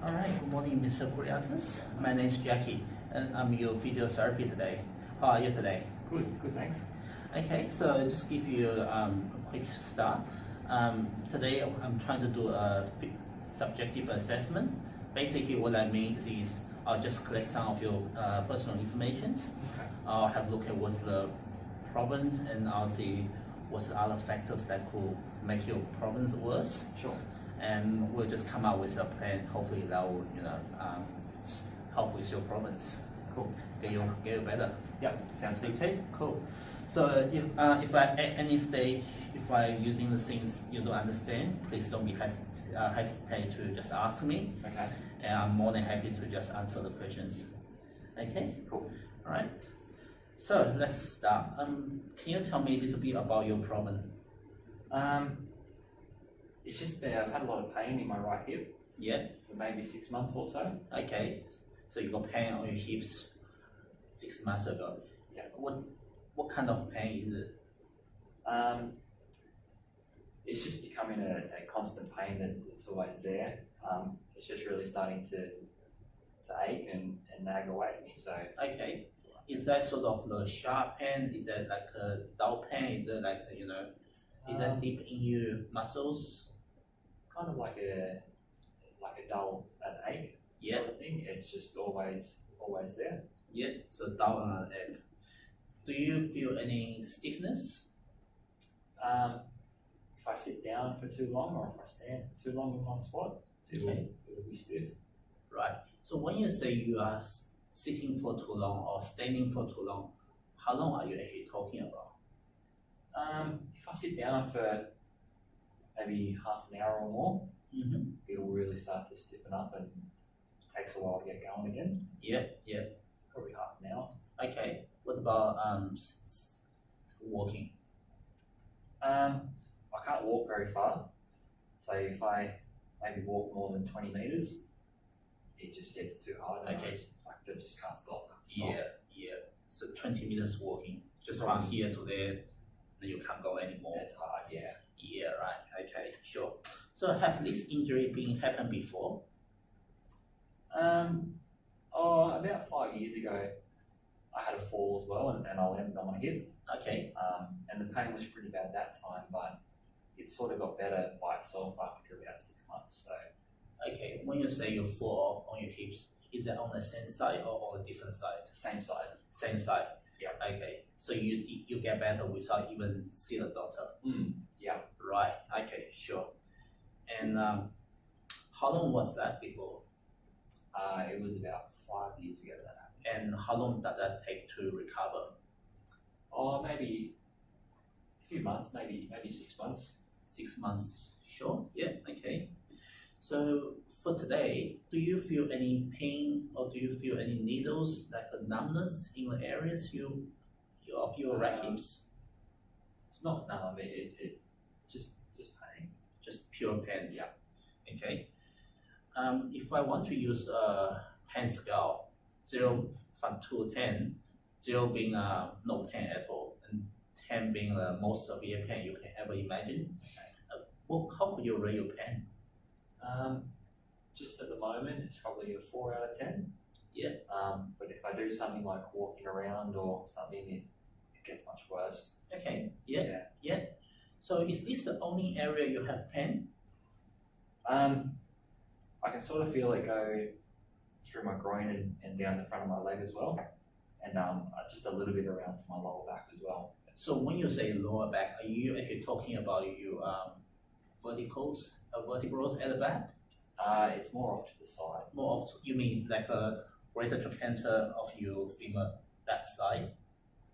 All right, good morning, Mr. Kuriatis. My name is Jackie, and I'm your physiotherapy today. How are you today? Good, thanks. Okay, so just give you a quick start. Today I'm trying to do a subjective assessment. Basically, what I mean is I'll just collect some of your personal information. Okay. I'll have a look at what's the problems, and I'll see what's the other factors that could make your problems worse. Sure. And we'll just come up with a plan. Hopefully that will, help with your problems. Cool. Get you better. Yep, sounds good. Okay, cool. So if I at any stage, if I'm using the things you don't understand, please don't be hesitate to just ask me. Okay. And I'm more than happy to just answer the questions. Okay. Cool. All right. So let's start. Can you tell me a little bit about your problem? It's just I've had a lot of pain in my right hip Yeah. for maybe 6 months or so. Okay. So you got pain on your hips 6 months ago. Yeah. What kind of pain is it? It's just becoming a constant pain that's always there. It's just really starting to ache and nag away at me. So. Okay. Is that sort of the sharp pain? Is that like a dull pain? Is it like is that deep in your muscles? Kind of like a dull ache sort of thing. It's just always there. Yeah. So dull and ache. Do you feel any stiffness? If I sit down for too long or if I stand for too long in one spot, it'll be stiff. Right. So when you say you are sitting for too long or standing for too long, how long are you actually talking about? If I sit down for maybe half an hour or more, it'll really start to stiffen up and it takes a while to get going again. Yeah. Probably half an hour. Okay. What about walking? I can't walk very far, so if I maybe walk more than 20 meters, it just gets too hard. Okay. I just can't stop. Yeah. So 20 minutes walking, just from here to there, then you can't go anymore. It's hard, yeah. Yeah, right. Okay, sure. So have this injury been happened before? About 5 years ago, I had a fall as well, and I landed on my hip. Okay. And the pain was pretty bad that time, but it sort of got better by itself after about 6 months. So. Okay. When you say you fall off on your hips, is that on the same side or on a different side? Same side. Same side. Yeah. Okay. So you get better without even seeing a doctor. Yeah. Right. Okay. Sure. And how long was that before? It was about 5 years ago that happened. And how long does that take to recover? Maybe a few months, maybe 6 months. 6 months. Sure. Yeah. Okay. So for today, do you feel any pain or do you feel any needles, like a numbness in the areas of your right hips? It's not numb. It just pain. Just pure pain. Yeah. Okay. If I want to use a pain scale, 0 from 2 to 10, 0 being no pain at all, and 10 being the most severe pain you can ever imagine, how could you rate your pain? Just at the moment, it's probably a 4 out of 10. Yeah. But if I do something like walking around or something, it gets much worse. Okay. Yeah. So is this the only area you have pain? I can sort of feel it go through my groin and down the front of my leg as well, and just a little bit around to my lower back as well. So when you say lower back, are you actually talking about your vertebrals at the back? It's more off to the side. More off, you mean like a greater trochanter of your femur, that side?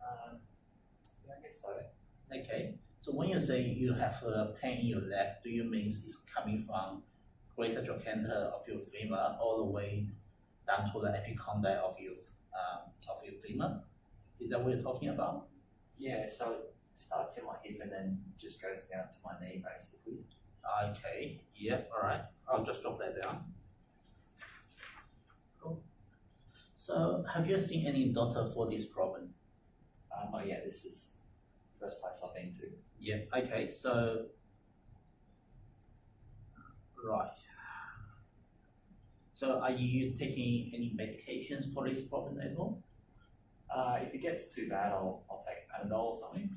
Yeah, I guess so. Okay. So when you say you have pain in your leg, do you mean it's coming from greater trochanter of your femur all the way down to the epicondyle of your femur? Is that what you're talking about? Yeah. So it starts in my hip and then just goes down to my knee, basically. Okay. Yeah. All right. I'll just drop that down. Cool. So have you seen any doctor for this problem? Not yet. This is the first place I've been to. Yeah. Okay. So Right. So are you taking any medications for this problem at all? If it gets too bad, I'll take a Panadol or something.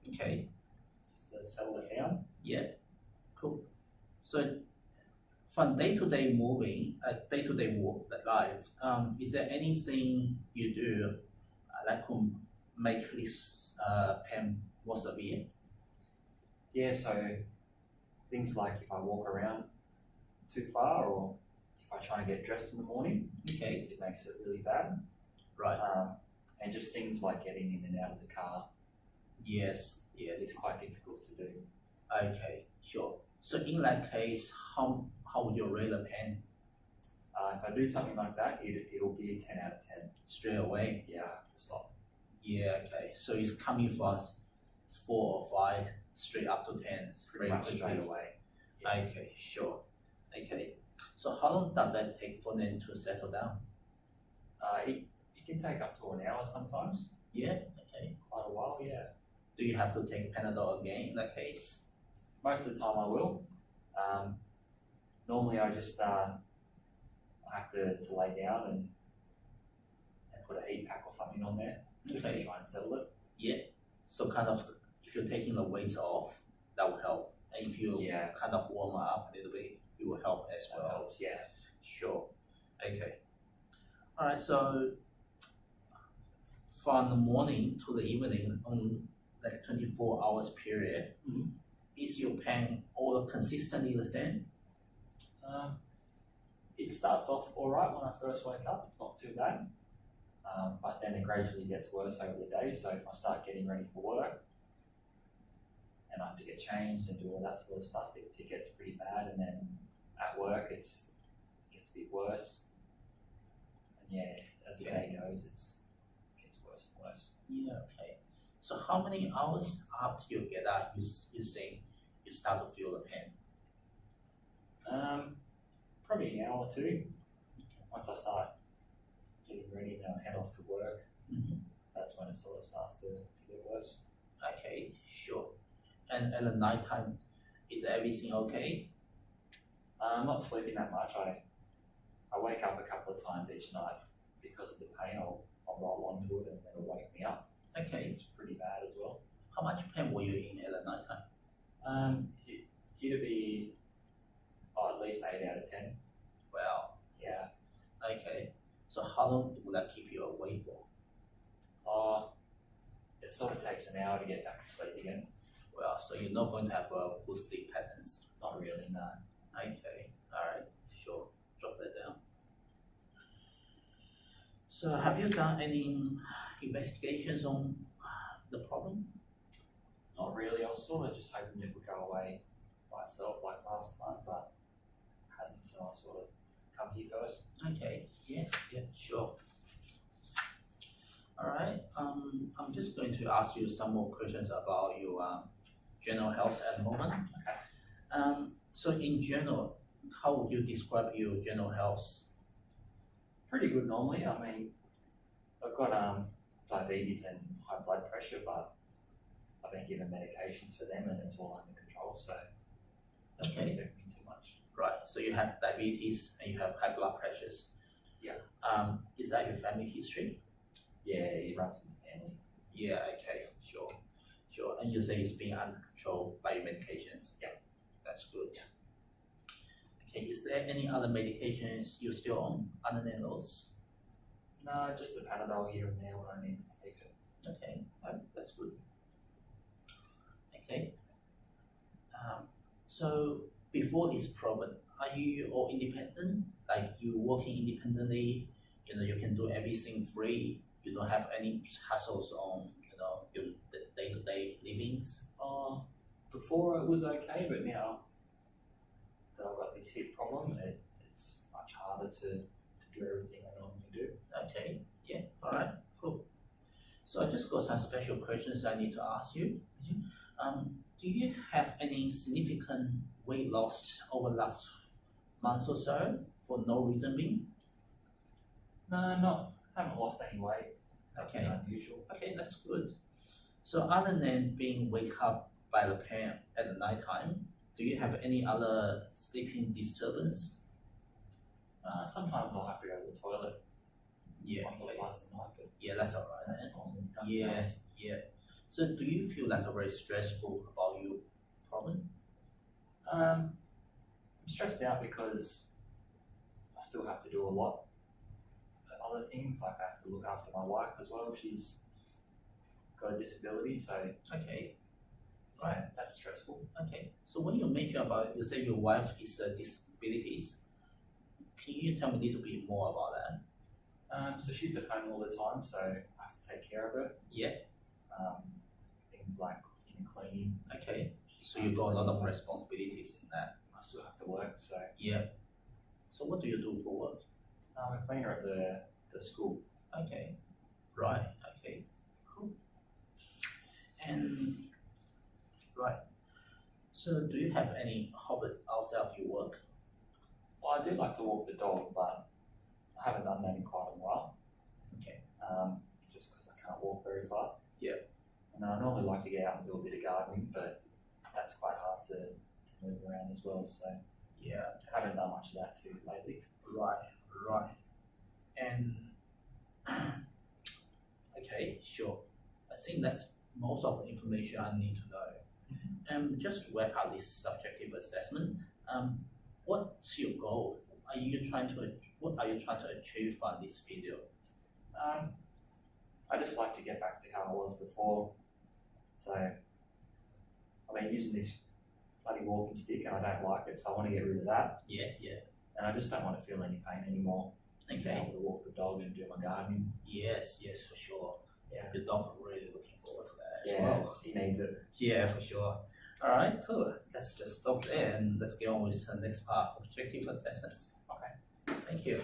Okay. Just to settle it down. Yeah. Cool. So from day-to-day moving, day-to-day work, life, is there anything you do that could make this pain more severe? Yeah, so things like if I walk around too far or if I try and get dressed in the morning, Okay. it makes it really bad. Right. And just things like getting in and out of the car, Yes. Yeah. it's quite difficult to do. Okay. Sure. So in that case, how would you rate the pain? If I do something like that, it'll be a 10 out of 10. Straight away? Yeah, I have to stop. Yeah. Okay. So it's coming from 4 or 5 straight up to 10. Pretty much straight away. Yeah. Okay. Sure. Okay. So how long does that take for them to settle down? It can take up to an hour sometimes. Yeah. Okay. Quite a while, yeah. Do you have to take Panadol again in that case? Most of the time I will. Normally I just I have to lay down and put a heat pack or something on there just to try and settle it. Yeah. So kind of, if you're taking the weights off, that will help. And if you kind of warm up a little bit, it will help as well. That helps, yeah. Sure. Okay. All right. So from the morning to the evening, on like 24 hours period, is your pain all consistently the same? It starts off all right when I first wake up. It's not too bad. But then it gradually gets worse over the day. So if I start getting ready for work and I have to get changed and do all that sort of stuff, it gets pretty bad. And then at work, it gets a bit worse. And yeah, as the day goes, it gets worse and worse. Yeah, okay. So how many hours after you get up, you think you start to feel the pain? Probably an hour or two. Once I start getting ready and I head off to work, that's when it sort of starts to get worse. Okay, sure. And at the night time, is everything okay? I'm not sleeping that much. I wake up a couple of times each night because of the pain. I'll roll onto it and it'll wake me up. Okay. It's pretty bad as well. How much pain were you in at the night time? It'll be at least 8 out of 10. Well. Yeah. Okay. So how long will that keep you awake for? It sort of takes an hour to get back to sleep again. Well, so you're not going to have good sleep patterns? Not really, no. Okay. All right. Sure. Drop that down. So have you done any investigations on the problem? Not really. I was sort of just hoping it would go away by itself like last time, but it hasn't, so I sort of come here first. Okay. Yeah, sure. All right. I'm just going to ask you some more questions about your general health at the moment. Okay. So in general, how would you describe your general health? Pretty good normally. I mean, I've got diabetes and high blood pressure, but I've been given medications for them and it's all under control, so it doesn't affect me too much. Right, so you have diabetes and you have high blood pressures. Yeah. Is that your family history? Yeah, it runs in the family. Yeah, okay, sure. And you say it's being under control by your medications? Yeah. That's good. Okay, is there any other medications you're still on other than those? No, just a Panadol here and there when I need to take it. Okay, that's good. Okay. So before this problem, are you all independent? Like you working independently? You can do everything free. You don't have any hassles on your day-to-day livings. Before it was okay, but now that I've got this hip problem, it's much harder to do everything I normally do. Okay. Yeah. All right. Cool. So I just got some special questions I need to ask you. Do you have any significant weight loss over the last month or so for no reason being? No, haven't lost any weight. Okay. Nothing unusual. Okay, that's good. So other than being wake up by the pain at the night time, do you have any other sleeping disturbance? Sometimes I'll have to go to the toilet Yeah, once or okay. twice a night, but Yeah, that's alright. that's normal. Nothing Yeah, else. yeah. So do you feel like a very stressful about your problem? I'm stressed out because I still have to do a lot of other things, like I have to look after my wife as well. She's got a disability, so Okay, yeah, that's stressful. okay. So when you mention about, you say your wife is disabilities, can you tell me a little bit more about that? So she's at home all the time, so I have to take care of her. Yeah, Things like cooking and cleaning. okay. So you got a lot of responsibilities in that. I still have to work, so Yeah. So what do you do for work? I'm a cleaner at the school. Okay, right, okay, cool. And, right, so do you have any hobby outside of your work? Well, I do like to walk the dog, but I haven't done that in quite a while. Okay, Just because I can't walk very far. Yeah. And I normally like to get out and do a bit of gardening, but that's quite hard to move around as well. So yeah, I haven't done much of that too lately. right, right. And, okay, sure. I think that's most of the information I need to know. And just to wrap up this subjective assessment, what's your goal? What are you trying to achieve from this video? I just like to get back to how I was before. So I've been using this bloody walking stick and I don't like it, so I want to get rid of that. Yeah, yeah. And I just don't want to feel any pain anymore. Being Okay. able to walk the dog and do my gardening. Yes, yes, for sure. Yeah. Your dog really looking forward to that as Yeah, well. he needs it. Yeah, for sure. All right, cool. Let's just stop there and let's get on with the next part, objective assessments. Okay. Thank you.